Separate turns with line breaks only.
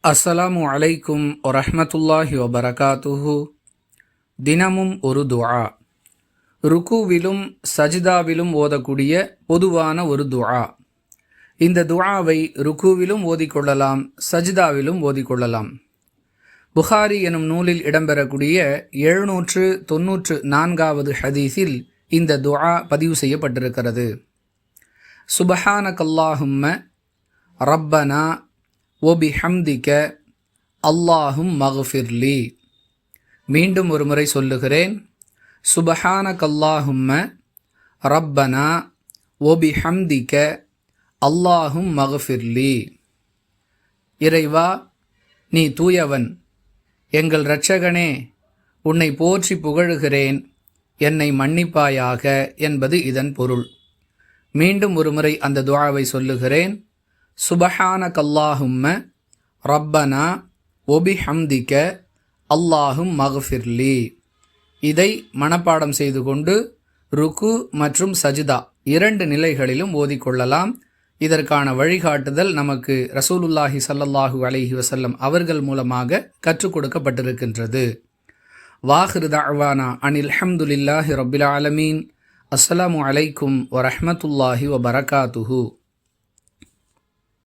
அஸ்ஸலாமு அலைக்கும் வரஹ்மத்துல்லாஹி வபரகாத்துஹு. தினமும் ஒரு துஆ. ருக்குவிலும் சஜிதாவிலும் ஓதக்கூடிய பொதுவான ஒரு துஆ. இந்த துஆவை ருக்குவிலும் ஓதிக்கொள்ளலாம், சஜிதாவிலும் ஓதிக்கொள்ளலாம். புகாரி எனும் நூலில் இடம்பெறக்கூடிய 794வது ஹதீஸில் இந்த துஆ பதிவு செய்யப்பட்டிருக்கிறது. சுபஹானகல்லாஹும்ம ரப்பனா ஒபிஹம்திக அல்லாஹும் மக்ஃபிர்லி. மீண்டும் ஒரு முறை சொல்லுகிறேன். சுபஹானகல்லாஹும்ம ரப்பனா ஒபிஹம்திக அல்லாஹும் மக்ஃபிர்லி. இறைவா, நீ தூயவன், எங்கள் இரட்சகனே, உன்னை போற்றி புகழுகிறேன், என்னை மன்னிப்பாயாக என்பது இதன் பொருள். மீண்டும் ஒரு முறை அந்த துஆவை சொல்லுகிறேன். சுபஹானகல்லாஹும்ம ரப்பனா ஒபிஹம்திக அல்லாஹும் மக்ஃபிர்லி. இதை மனப்பாடம் செய்து கொண்டு ருக்கு மற்றும் சஜிதா 2 நிலைகளிலும் ஓதிக்கொள்ளலாம். இதற்கான வழிகாட்டுதல் நமக்கு ரசூலுல்லாஹி ஸல்லல்லாஹு அலைஹி வஸல்லம் அவர்கள் மூலமாக கற்றுக் கொடுக்கப்பட்டிருக்கின்றது. வாஹிரு தஅவானா அனில் ஹம்துலில்லாஹி ரப்பில் ஆலமீன். அஸ்ஸலாமு அலைக்கும் வரஹ்மத்துல்லாஹி வபரகாத்துஹு.